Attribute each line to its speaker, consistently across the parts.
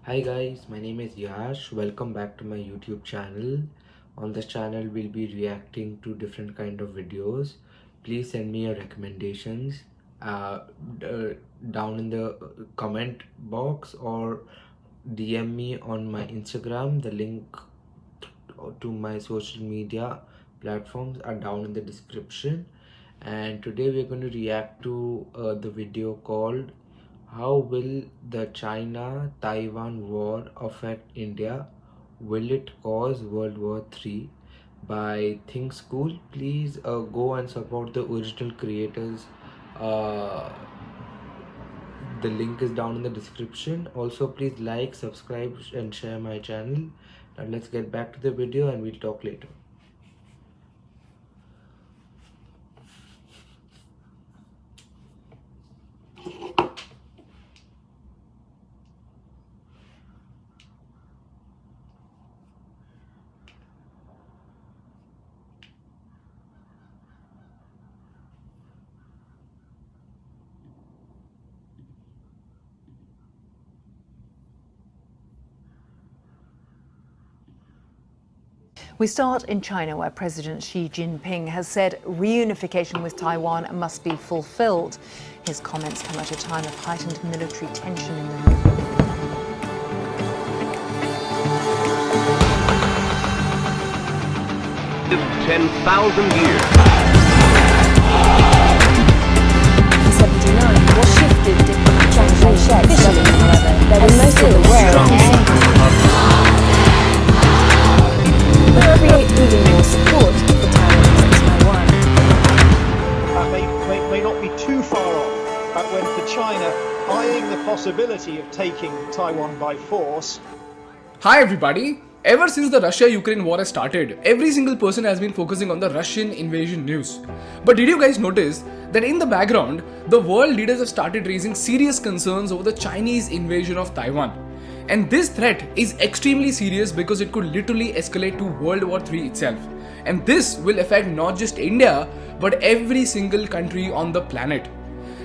Speaker 1: Hi guys, my name is Yash. Welcome back to my YouTube channel. On this channel, we'll be reacting to different kind of videos. Please send me your recommendations down in the comment box or DM me on my Instagram. The link to my social media platforms are down in the description. And today we're going to react to the video called "How will the China-Taiwan War affect India? Will it cause World War III?" by Think School. Please go and support the original creators. Uh, the link is down in the description. Also, please like, subscribe, and share my channel. Now let's get back to the video and we'll talk later.
Speaker 2: We start in China, where President Xi Jinping has said reunification with Taiwan must be fulfilled. His comments come at a time of heightened military tension in the region.
Speaker 3: 10,000 years.
Speaker 4: 79 was shifted diplomatic officially, however, there was most of the create even more support for Taiwan and Taiwan.
Speaker 5: May not be too far off when for China eyeing the possibility of taking Taiwan by force.
Speaker 6: Hi everybody! Ever since the Russia-Ukraine war has started, every single person has been focusing on the Russian invasion news. But did you guys notice that in the background, the world leaders have started raising serious concerns over the Chinese invasion of Taiwan? And this threat is extremely serious because it could literally escalate to World War III itself. And this will affect not just India, but every single country on the planet.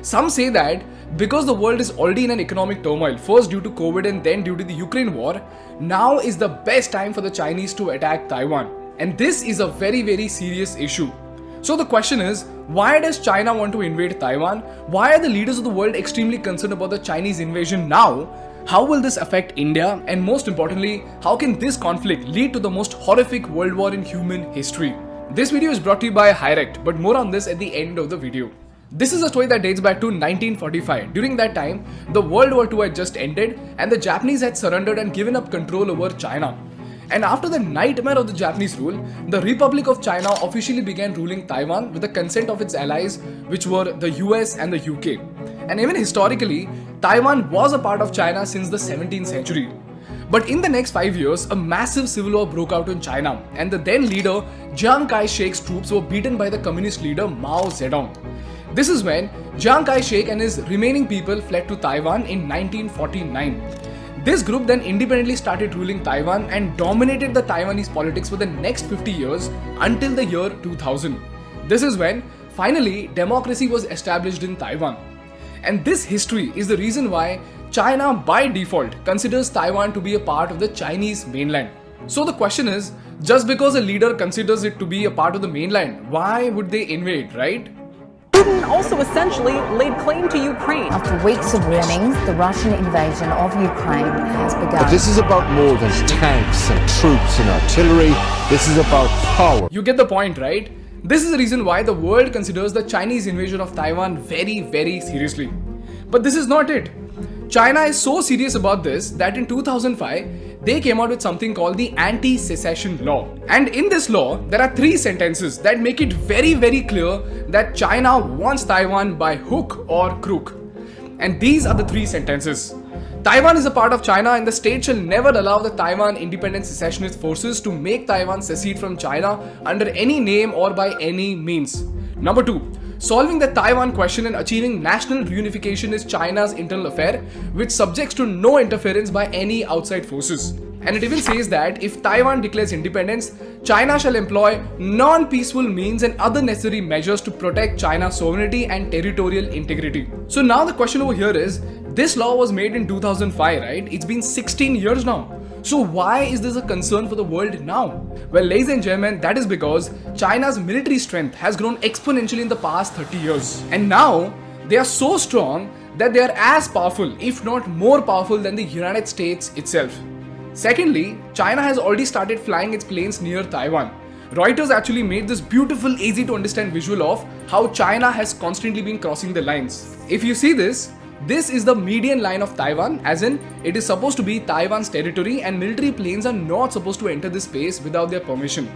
Speaker 6: Some say that because the world is already in an economic turmoil, first due to COVID and then due to the Ukraine war, now is the best time for the Chinese to attack Taiwan. And this is a very serious issue. So the question is, why does China want to invade Taiwan? Why are the leaders of the world extremely concerned about the Chinese invasion now? How will this affect India? And most importantly, how can this conflict lead to the most horrific world war in human history? This video is brought to you by Hirect, but more on this at the end of the video. This is a story that dates back to 1945. During that time, the World War II had just ended and the Japanese had surrendered and given up control over China. And after the nightmare of the Japanese rule, the Republic of China officially began ruling Taiwan with the consent of its allies, which were the US and the UK. And even historically, Taiwan was a part of China since the 17th century. But in the next 5 years, a massive civil war broke out in China, and the then leader Chiang Kai-shek's troops were beaten by the communist leader Mao Zedong. This is when Chiang Kai-shek and his remaining people fled to Taiwan in 1949. This group then independently started ruling Taiwan and dominated the Taiwanese politics for the next 50 years until the year 2000. This is when, finally, democracy was established in Taiwan. And this history is the reason why China, by default, considers Taiwan to be a part of the Chinese mainland. So the question is, just because a leader considers it to be a part of the mainland, why would they invade, right?
Speaker 7: Putin also essentially laid claim to Ukraine.
Speaker 4: After weeks of warnings, the Russian invasion of Ukraine has begun.
Speaker 8: But this is about more than tanks and troops and artillery. This is about power.
Speaker 6: You get the point, right? This is the reason why the world considers the Chinese invasion of Taiwan very seriously. But this is not it. China is so serious about this that in 2005, they came out with something called the Anti-Secession Law. And in this law, there are 3 sentences that make it very clear that China wants Taiwan by hook or crook. And these are the 3 sentences. Taiwan is a part of China and the state shall never allow the Taiwan independent secessionist forces to make Taiwan secede from China under any name or by any means. Number 2. Solving the Taiwan question and achieving national reunification is China's internal affair, which subjects to no interference by any outside forces. And it even says that if Taiwan declares independence, China shall employ non-peaceful means and other necessary measures to protect China's sovereignty and territorial integrity. So now the question over here is, This law was made in 2005, right? It's been 16 years now. So why is this a concern for the world now? Well, ladies and gentlemen, that is because China's military strength has grown exponentially in the past 30 years. And now, they are so strong that they are as powerful, if not more powerful than the United States itself. Secondly, China has already started flying its planes near Taiwan. Reuters actually made this beautiful, easy to understand visual of how China has constantly been crossing the lines. If you see this is the median line of Taiwan, as in it is supposed to be Taiwan's territory and military planes are not supposed to enter this space without their permission.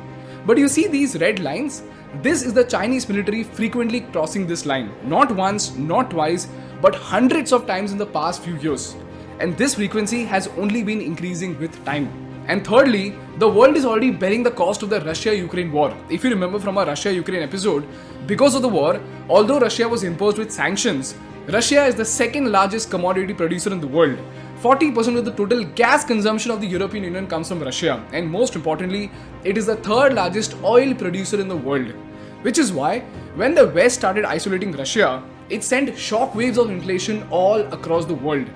Speaker 6: But you see these red lines? This is the Chinese military frequently crossing this line. Not once, not twice, but hundreds of times in the past few years. And this frequency has only been increasing with time. And thirdly, the world is already bearing the cost of the Russia-Ukraine war. If you remember from our Russia-Ukraine episode, because of the war, although Russia was imposed with sanctions, Russia is the second largest commodity producer in the world. 40% of the total gas consumption of the European Union comes from Russia. And most importantly, it is the third largest oil producer in the world. Which is why, when the West started isolating Russia, it sent shock waves of inflation all across the world.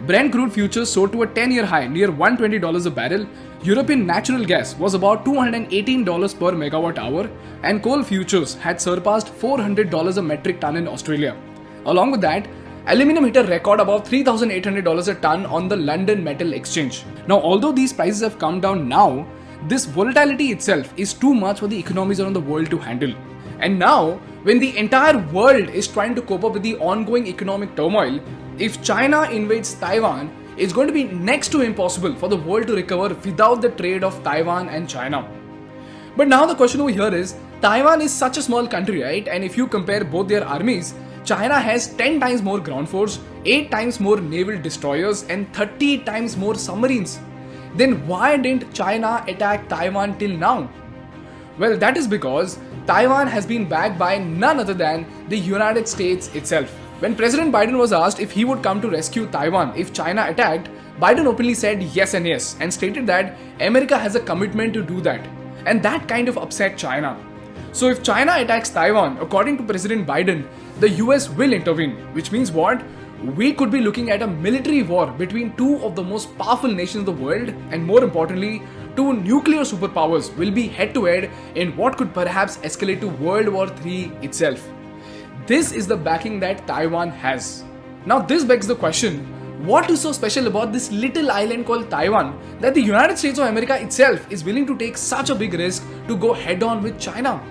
Speaker 6: Brent crude futures soared to a 10-year high near $120 a barrel. European natural gas was about $218 per megawatt hour, and coal futures had surpassed $400 a metric ton in Australia. Along with that, aluminum hit a record above $3,800 a ton on the London Metal Exchange. Now, although these prices have come down now, this volatility itself is too much for the economies around the world to handle. And now, when the entire world is trying to cope up with the ongoing economic turmoil, if China invades Taiwan, it's going to be next to impossible for the world to recover without the trade of Taiwan and China. But now the question over here is, Taiwan is such a small country, right? And if you compare both their armies, China has 10 times more ground force, 8 times more naval destroyers, and 30 times more submarines. Then why didn't China attack Taiwan till now? Well, that is because Taiwan has been backed by none other than the United States itself. When President Biden was asked if he would come to rescue Taiwan if China attacked, Biden openly said yes and yes and stated that America has a commitment to do that. And that kind of upset China. So if China attacks Taiwan, according to President Biden, the US will intervene, which means what? We could be looking at a military war between two of the most powerful nations of the world, and more importantly, two nuclear superpowers will be head to head in what could perhaps escalate to World War III itself. This is the backing that Taiwan has. Now this begs the question, what is so special about this little island called Taiwan that the United States of America itself is willing to take such a big risk to go head on with China?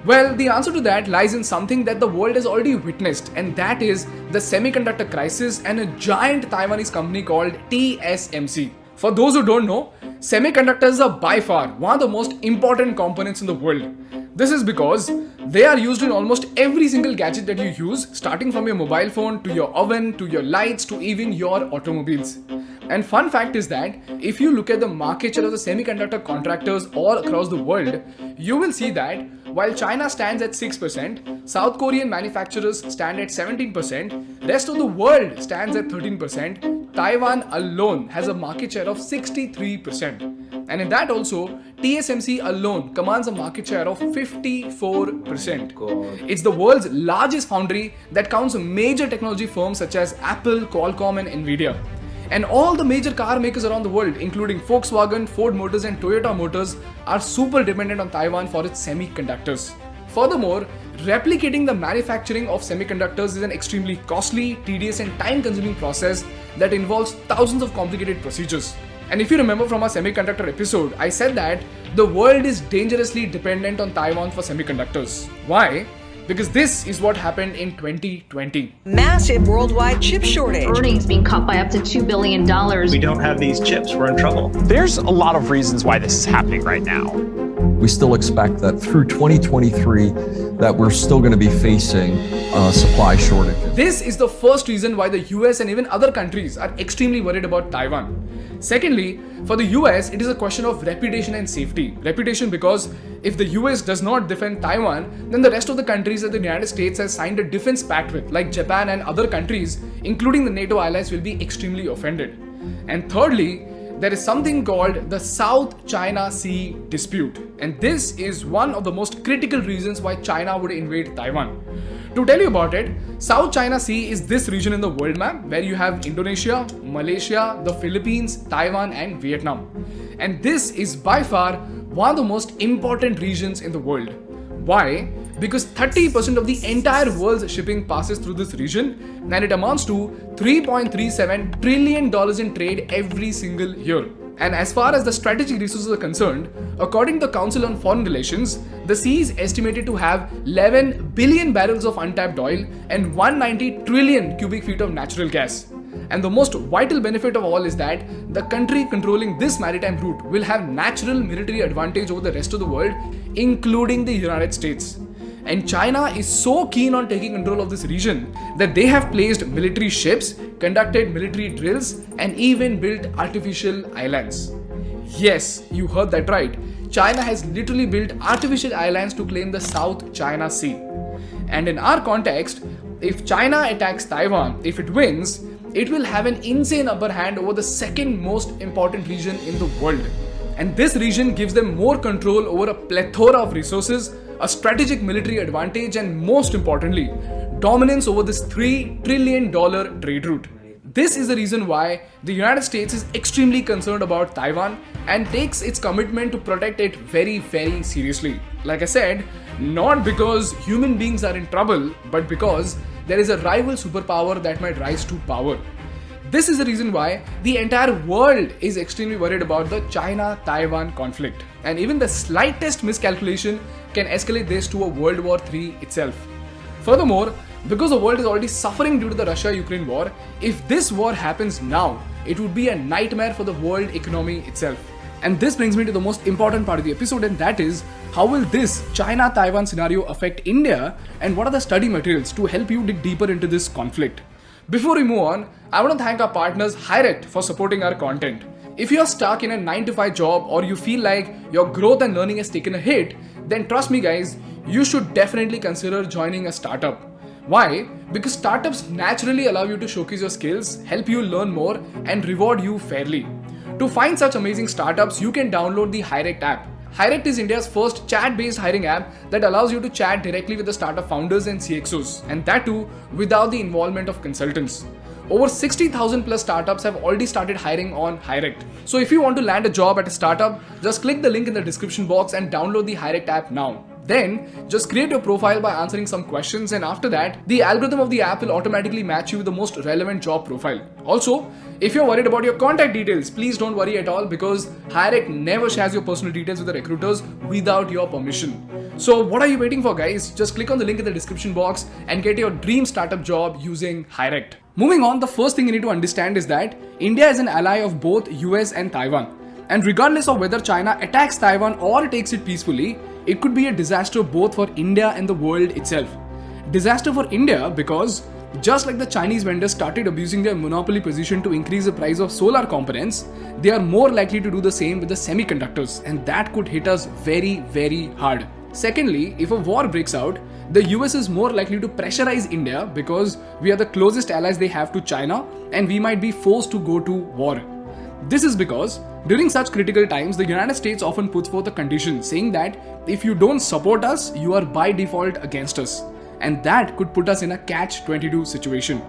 Speaker 6: Well, the answer to that lies in something that the world has already witnessed, and that is the semiconductor crisis and a giant Taiwanese company called TSMC. For those who don't know, semiconductors are by far one of the most important components in the world. This is because they are used in almost every single gadget that you use, starting from your mobile phone to your oven to your lights to even your automobiles. And fun fact is that if you look at the market share of the semiconductor contractors all across the world, you will see that while China stands at 6%, South Korean manufacturers stand at 17%, rest of the world stands at 13%, Taiwan alone has a market share of 63%. And in that also, TSMC alone commands a market share of 54%.
Speaker 1: God.
Speaker 6: It's the world's largest foundry that counts major technology firms such as Apple, Qualcomm and Nvidia. And all the major car makers around the world, including Volkswagen, Ford Motors and Toyota Motors, are super dependent on Taiwan for its semiconductors. Furthermore, replicating the manufacturing of semiconductors is an extremely costly, tedious and time-consuming process that involves thousands of complicated procedures. And if you remember from our semiconductor episode, I said that the world is dangerously dependent on Taiwan for semiconductors. Why? Because this is what happened in 2020.
Speaker 9: Massive worldwide chip shortage.
Speaker 10: Earnings being cut by up to $2 billion.
Speaker 11: We don't have these chips, we're in trouble.
Speaker 12: There's a lot of reasons why this is happening right now.
Speaker 13: We still expect that through 2023 that we're still going to be facing supply shortages.
Speaker 6: This is the first reason why the US and even other countries are extremely worried about Taiwan. Secondly, for the US, it is a question of reputation and safety. Reputation because if the US does not defend Taiwan, then the rest of the countries that the United States has signed a defense pact with, like Japan and other countries, including the NATO allies, will be extremely offended. And thirdly, there is something called the South China Sea dispute. And this is one of the most critical reasons why China would invade Taiwan. To tell you about it, South China Sea is this region in the world map where you have Indonesia, Malaysia, the Philippines, Taiwan and Vietnam. And this is by far one of the most important regions in the world. Why? Because 30% of the entire world's shipping passes through this region and it amounts to $3.37 trillion in trade every single year. And as far as the strategic resources are concerned, according to the Council on Foreign Relations, the sea is estimated to have 11 billion barrels of untapped oil and 190 trillion cubic feet of natural gas. And the most vital benefit of all is that the country controlling this maritime route will have natural military advantage over the rest of the world, including the United States. And China is so keen on taking control of this region that they have placed military ships, conducted military drills, and even built artificial islands. Yes, you heard that right. China has literally built artificial islands to claim the South China Sea. And in our context, if China attacks Taiwan, if it wins, it will have an insane upper hand over the second most important region in the world. And this region gives them more control over a plethora of resources, a strategic military advantage, and most importantly, dominance over this $3 trillion trade route. This is the reason why the United States is extremely concerned about Taiwan and takes its commitment to protect it very, very seriously. Like I said, not because human beings are in trouble, but because there is a rival superpower that might rise to power. This is the reason why the entire world is extremely worried about the China-Taiwan conflict. And even the slightest miscalculation can escalate this to a World War III itself. Furthermore, because the world is already suffering due to the Russia-Ukraine war, if this war happens now, it would be a nightmare for the world economy itself. And this brings me to the most important part of the episode, and that is, how will this China-Taiwan scenario affect India, and what are the study materials to help you dig deeper into this conflict? Before we move on, I want to thank our partners Hirect for supporting our content. If you are stuck in a 9-to-5 job or you feel like your growth and learning has taken a hit, then trust me guys, you should definitely consider joining a startup. Why? Because startups naturally allow you to showcase your skills, help you learn more, and reward you fairly. To find such amazing startups, you can download the Hirect app. Hirect is India's first chat-based hiring app that allows you to chat directly with the startup founders and CXOs, and that too without the involvement of consultants. Over 60,000 plus startups have already started hiring on Hirect. So if you want to land a job at a startup, just click the link in the description box and download the Hirect app now. Then, just create your profile by answering some questions, and after that, the algorithm of the app will automatically match you with the most relevant job profile. Also, if you're worried about your contact details, please don't worry at all because Hirect never shares your personal details with the recruiters without your permission. So what are you waiting for guys? Just click on the link in the description box and get your dream startup job using Hirect. Moving on, the first thing you need to understand is that India is an ally of both US and Taiwan. And regardless of whether China attacks Taiwan or takes it peacefully, it could be a disaster both for India and the world itself. Disaster for India because just like the Chinese vendors started abusing their monopoly position to increase the price of solar components, they are more likely to do the same with the semiconductors, and that could hit us very, very hard. Secondly, if a war breaks out, the US is more likely to pressurize India because we are the closest allies they have to China and we might be forced to go to war. This is because during such critical times, the United States often puts forth a condition saying that if you don't support us, you are by default against us. And that could put us in a catch-22 situation.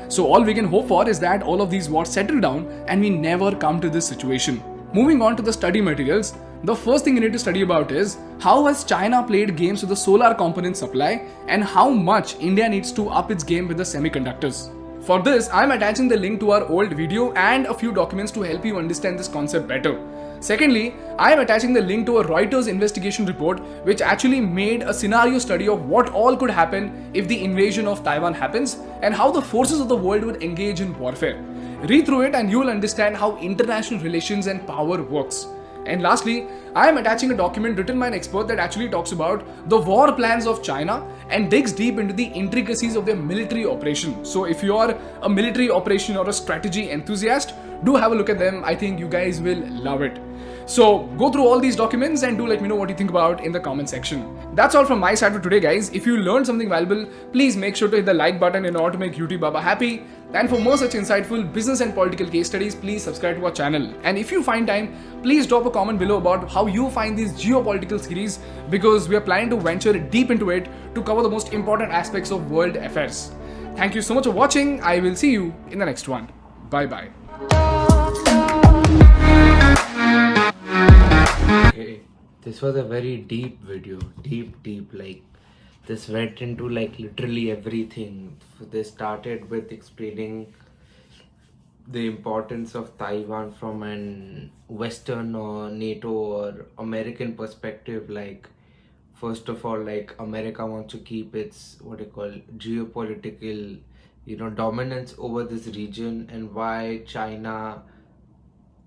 Speaker 6: So all we can hope for is that all of these wars settle down and we never come to this situation. Moving on to the study materials, the first thing you need to study about is how has China played games with the solar component supply and how much India needs to up its game with the semiconductors. For this, I am attaching the link to our old video and a few documents to help you understand this concept better. Secondly, I am attaching the link to a Reuters investigation report which actually made a scenario study of what all could happen if the invasion of Taiwan happens and how the forces of the world would engage in warfare. Read through it and you will understand how international relations and power works. And lastly, I am attaching a document written by an expert that actually talks about the war plans of China and digs deep into the intricacies of their military operation. So if you are a military operation or a strategy enthusiast, Do have a look at them. I think you guys will love it. So go through all these documents and do let me know what you think about in the comment section. That's all from my side for today, guys. If you learned something valuable, please make sure to hit the like button in order to make YouTube Baba happy. And for more such insightful business and political case studies, please subscribe to our channel. And if you find time, please drop a comment below about how you find this geopolitical series, because we are planning to venture deep into it to cover the most important aspects of world affairs. Thank you so much for watching. I will see you in the next one. Bye bye.
Speaker 1: Okay, this was a very deep video, deep, like this went into like literally everything. So they started with explaining the importance of Taiwan from an Western or NATO or American perspective. Like, first of all, like America wants to keep its what you call geopolitical, dominance over this region, and why China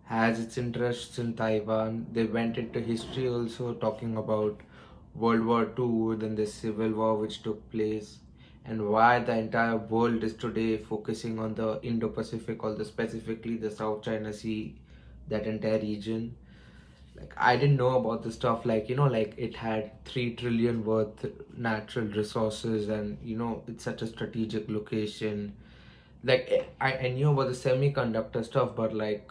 Speaker 1: has its interests in Taiwan. They went into history also, talking about World War II, then the Civil War which took place, and why the entire world is today focusing on the Indo-Pacific, or specifically the South China Sea, that entire region. Like, I didn't know about the stuff, like like it had 3 trillion worth natural resources, and it's such a strategic location. Like, I knew about the semiconductor stuff, but like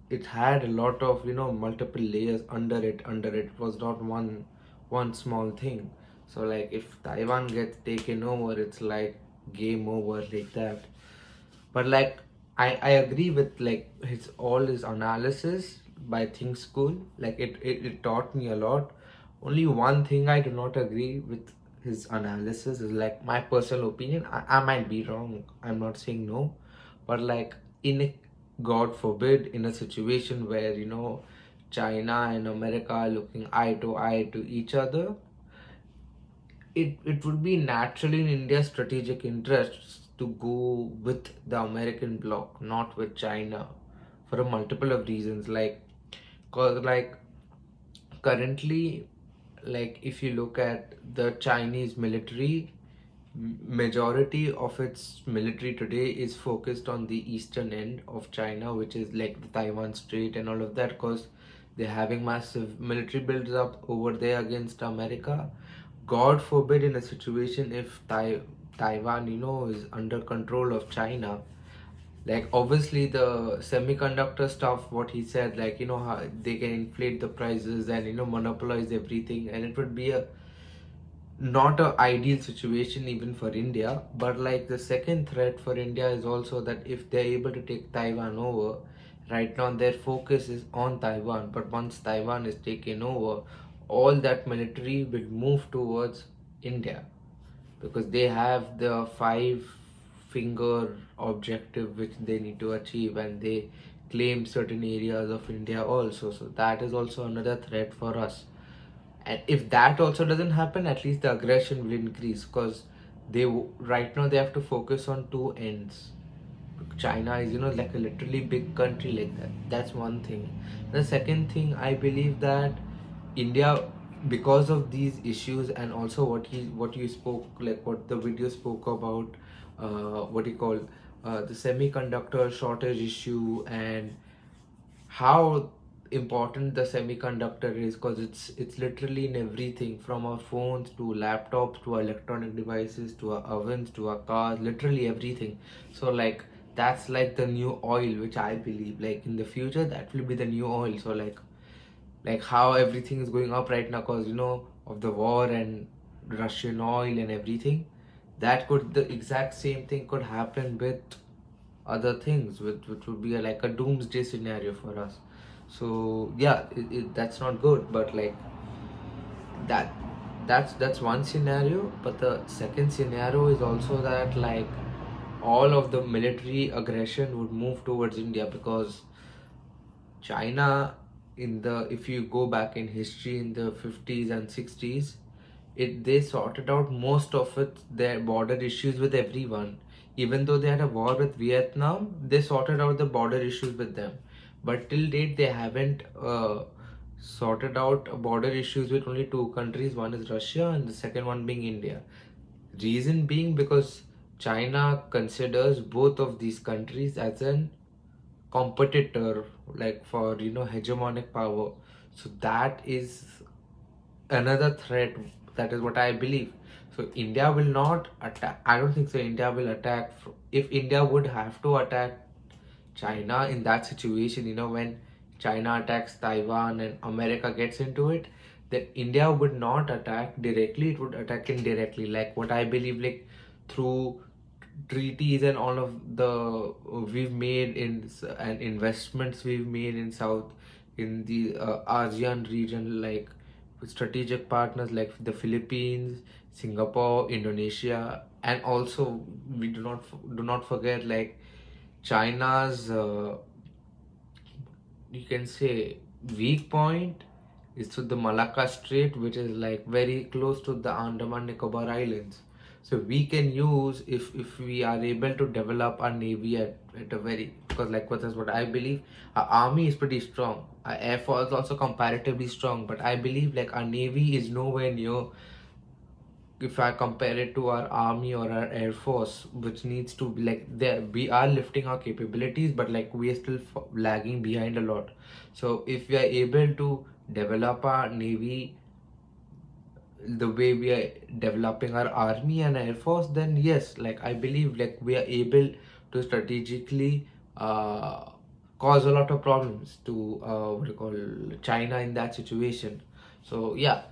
Speaker 1: it had a lot of multiple layers under it. It was not one small thing. So like if Taiwan gets taken over, it's like game over, like that. But like I agree with like his analysis by Think School. Like it taught me a lot. Only one thing I do not agree with his analysis is like my personal opinion. I might be wrong, I'm not saying no, but like in a, God forbid, in a situation where China and America are looking eye to eye to each other, it would be naturally in India's strategic interests to go with the American bloc, not with China, for a multiple of reasons. Like, cause like currently, like if you look at the Chinese military, majority of its military today is focused on the eastern end of China, which is like the Taiwan Strait and all of that, because they're having massive military builds up over there against America. God forbid, in a situation if Taiwan is under control of China, like obviously the semiconductor stuff, what he said, like how they can inflate the prices and monopolize everything, and it would be a not a ideal situation even for India. But like the second threat for India is also that if they're able to take Taiwan over, right now their focus is on Taiwan, but once Taiwan is taken over, all that military will move towards India, because they have the 5-finger objective which they need to achieve, and they claim certain areas of India also. So that is also another threat for us. And if that also doesn't happen, at least the aggression will increase, because right now they have to focus on two ends. China is like a literally big country like that. That's one thing. The second thing, I believe that India, because of these issues, and also what you spoke, like what the video spoke about, the semiconductor shortage issue, and how important the semiconductor is, because it's literally in everything, from our phones to laptops to our electronic devices to our ovens to our cars, literally everything. So like that's like the new oil, which I believe like in the future that will be the new oil. So like how everything is going up right now because of the war and Russian oil and everything, that could, the exact same thing could happen with other things, which would be like a doomsday scenario for us. So yeah, that's not good. But like that's one scenario. But the second scenario is also that like all of the military aggression would move towards India, because China, if you go back in history in the 50s and 60s, they sorted out most of their border issues with everyone. Even though they had a war with Vietnam, they sorted out the border issues with them. But till date, they haven't sorted out border issues with only two countries. One is Russia and the second one being India. Reason being because China considers both of these countries as an competitor, like for hegemonic power. So that is another threat. That is what I believe. So India will not attack. I don't think so India will attack. If India would have to attack China in that situation, when China attacks Taiwan and America gets into it, then India would not attack directly, it would attack indirectly, like what I believe, like through treaties and all of the we've made in and investments we've made in South, in the ASEAN region, like with strategic partners like the Philippines, Singapore, Indonesia, and also we do not forget, like China's you can say weak point is to the Malacca Strait, which is like very close to the Andaman Nicobar Islands. So we can use, if we are able to develop our navy at a very, because like what is what I believe, our army is pretty strong, our air force is also comparatively strong, but I believe like our navy is nowhere near, if I compare it to our army or our air force, which needs to be like there, we are lifting our capabilities, but like we are still lagging behind a lot. So if we are able to develop our navy the way we are developing our army and air force, then yes, like I believe like we are able to strategically cause a lot of problems to what you call China in that situation. So yeah,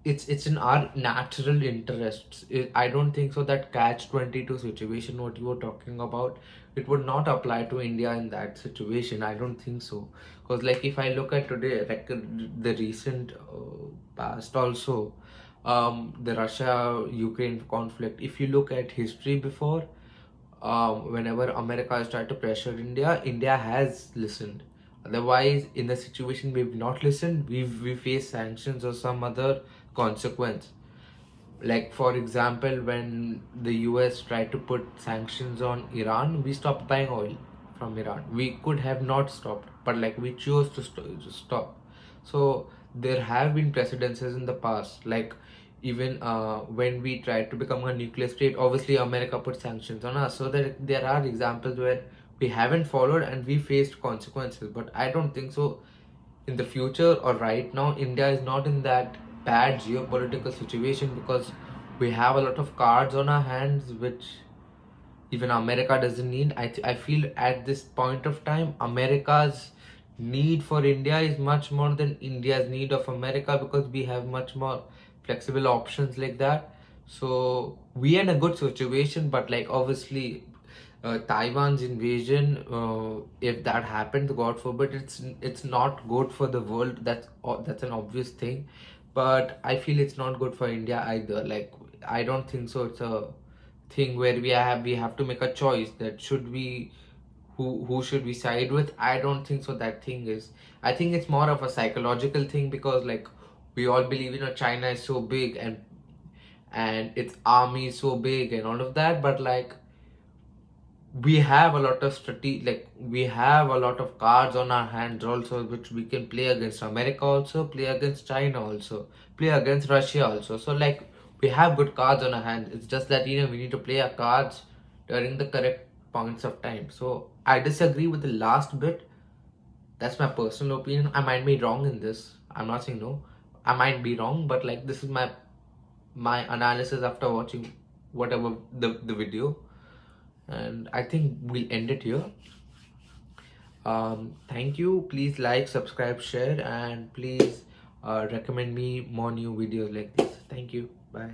Speaker 1: it's in our natural interests. I don't think so that catch-22 situation what you were talking about, it would not apply to India in that situation. I don't think so, because like if I look at today, like the recent past also, the Russia Ukraine conflict, if you look at history before, whenever America has tried to pressure India, India has listened. Otherwise, in the situation we've not listened, we face sanctions or some other consequence. Like for example, when the US tried to put sanctions on Iran, we stopped buying oil from Iran. We could have not stopped, but like we chose to stop. So there have been precedences in the past, like even when we tried to become a nuclear state, obviously America put sanctions on us. So there are examples where we haven't followed and we faced consequences. But I don't think so in the future or right now India is not in that bad geopolitical situation, because we have a lot of cards on our hands which even America doesn't need. I feel at this point of time America's need for India is much more than India's need of America, because we have much more flexible options like that. So we are in a good situation, but like obviously Taiwan's invasion, if that happened, God forbid, it's not good for the world. That's an obvious thing, but I feel it's not good for India either. Like I don't think so. It's a thing where we have to make a choice that should we who should we side with. I don't think so that thing is, I think it's more of a psychological thing, because like we all believe China is so big and its army is so big and all of that, but like we have a lot of strategy, like we have a lot of cards on our hands also, which we can play against America also, play against China also, play against Russia also. So like we have good cards on our hands. It's just that we need to play our cards during the correct points of time. So I disagree with the last bit. That's my personal opinion. I might be wrong in this. I'm not saying no, I might be wrong, but like this is my analysis after watching whatever the video. And I think we'll end it here. Thank you. Please like, subscribe, share, and please recommend me more new videos like this. Thank you. Bye.